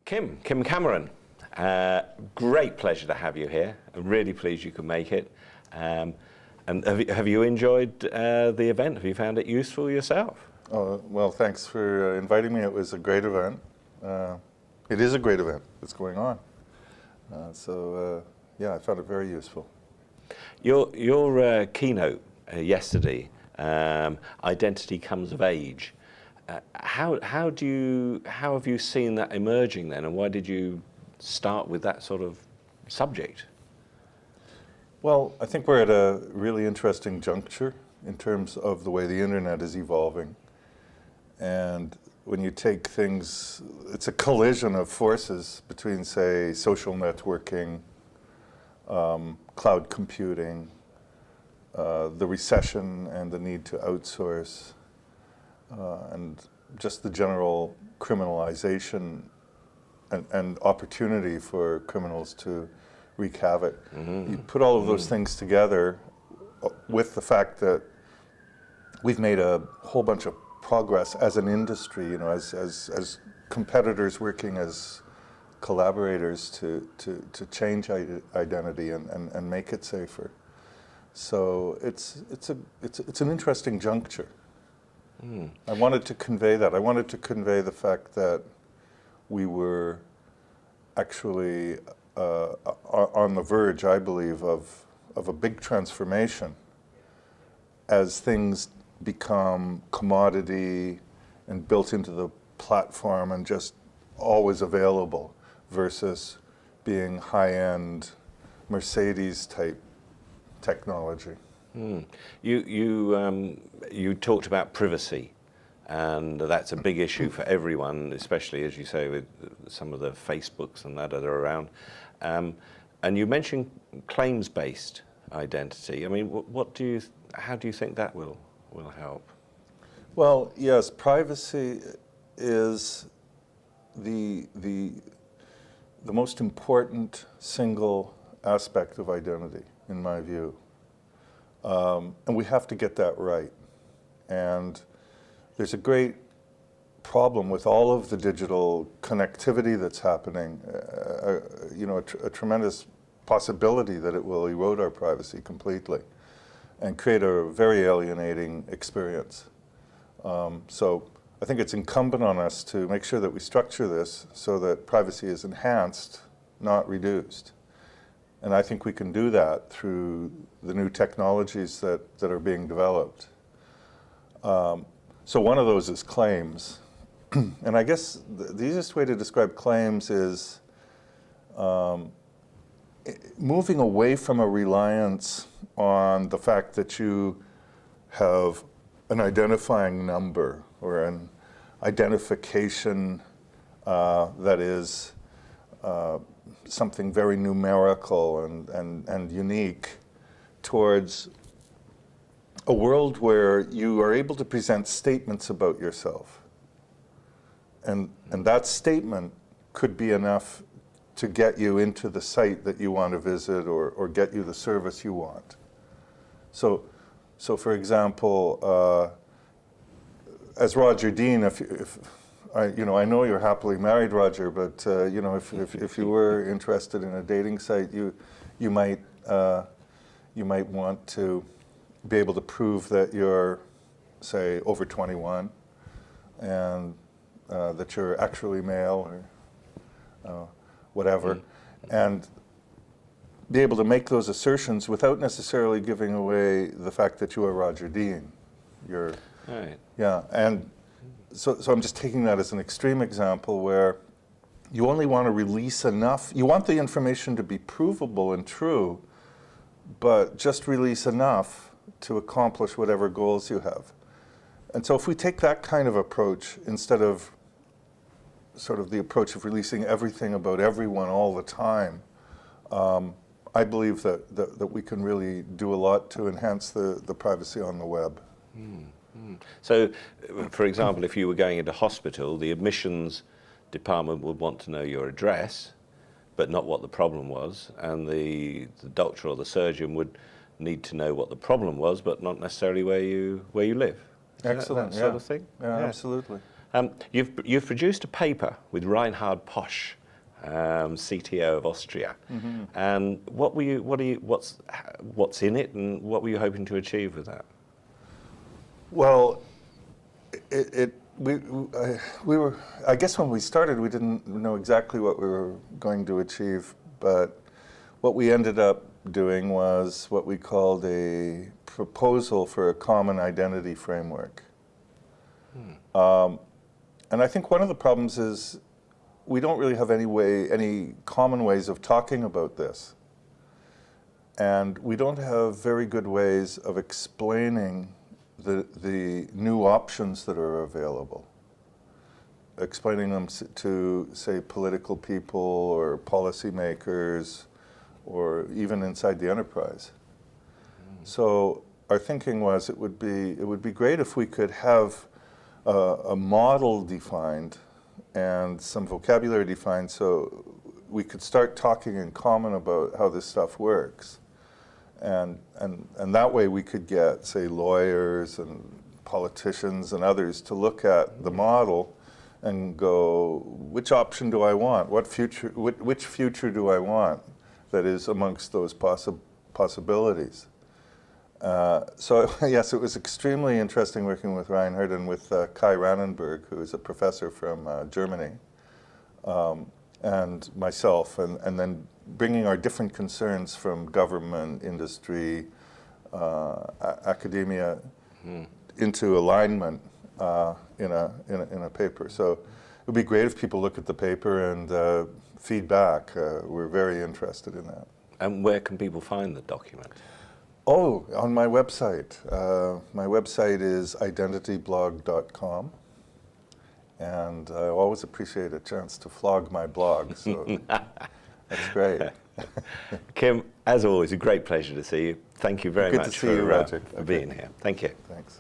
Kim Cameron, great pleasure to have you here. I'm really pleased you could make it. And have you enjoyed the event? Have you found it useful yourself? Well, thanks for inviting me. It was a great event. It is a great event that's going on. Yeah, I found it very useful. Your keynote yesterday, Identity Comes of Age. How have you seen that emerging then, and why did you start with that sort of subject? Well, I think we're at a really interesting juncture in terms of the way the internet is evolving. And when you take things, it's a collision of forces between, say, social networking, cloud computing, the recession and the need to outsource, and just the general criminalization and opportunity for criminals to wreak havoc. Mm-hmm. You put all of those things together with the fact that we've made a whole bunch of progress as an industry, you know, as competitors working as collaborators to change identity and make it safer. So it's an interesting juncture. Mm. I wanted to convey that. I wanted to convey the fact that we were actually on the verge, I believe, of a big transformation as things become commodity and built into the platform and just always available versus being high-end Mercedes-type technology. Mm. You talked about privacy, and that's a big issue for everyone, especially, as you say, with some of the Facebooks and that are around. And you mentioned claims-based identity. I mean, how do you think that will help? Well, yes, privacy is the most important single aspect of identity, in my view. And we have to get that right. And there's a great problem with all of the digital connectivity that's happening, you know, a tremendous possibility that it will erode our privacy completely and create a very alienating experience. So I think it's incumbent on us to make sure that we structure this so that privacy is enhanced, not reduced. And I think we can do that through the new technologies that are being developed. So one of those is claims. And I guess the easiest way to describe claims is moving away from a reliance on the fact that you have an identifying number or an identification that is something very numerical and unique, towards a world where you are able to present statements about yourself. And that statement could be enough to get you into the site that you want to visit or get you the service you want. So for example, as Roger Dean, if I know you're happily married, Roger, but you know, if you were interested in a dating site, you might want to be able to prove that you're, say, over 21, and that you're actually male or whatever, and be able to make those assertions without necessarily giving away the fact that you are Roger Dean. Right. Yeah, and so I'm just taking that as an extreme example where you only want to release enough. You want the information to be provable and true, but just release enough to accomplish whatever goals you have. And so if we take that kind of approach instead of sort of the approach of releasing everything about everyone all the time, I believe that we can really do a lot to enhance the privacy on the web. Mm. So, for example, if you were going into hospital, the admissions department would want to know your address, but not what the problem was, and the doctor or the surgeon would need to know what the problem was, but not necessarily where you live. Excellent, that sort of thing? Yeah, absolutely. You've produced a paper with Reinhard Posch, CTO of Austria, and what's in it, and what were you hoping to achieve with that? Well, we were, I guess when we started, we didn't know exactly what we were going to achieve, but what we ended up doing was what we called a proposal for a common identity framework. And I think one of the problems is we don't really have any common ways of talking about this. And we don't have very good ways of explaining the new options that are available. Explaining them to, say, political people or policymakers, or even inside the enterprise. So our thinking was it would be great if we could have a model defined and some vocabulary defined, so we could start talking in common about how this stuff works. And that way we could get, say, lawyers and politicians and others to look at the model and go, which option do I want? Which future do I want that is amongst those possibilities? So yes, it was extremely interesting working with Reinhard and with Kai Rannenberg, who is a professor from Germany, and myself, and then bringing our different concerns from government, industry, academia into alignment in a paper. So it would be great if people look at the paper and feedback. We're very interested in that. And where can people find the document? Oh, on my website. My website is identityblog.com. And I always appreciate a chance to flog my blog, so that's great. Kim, as always, a great pleasure to see you. Thank you very much for for being here. Thank you. Thanks.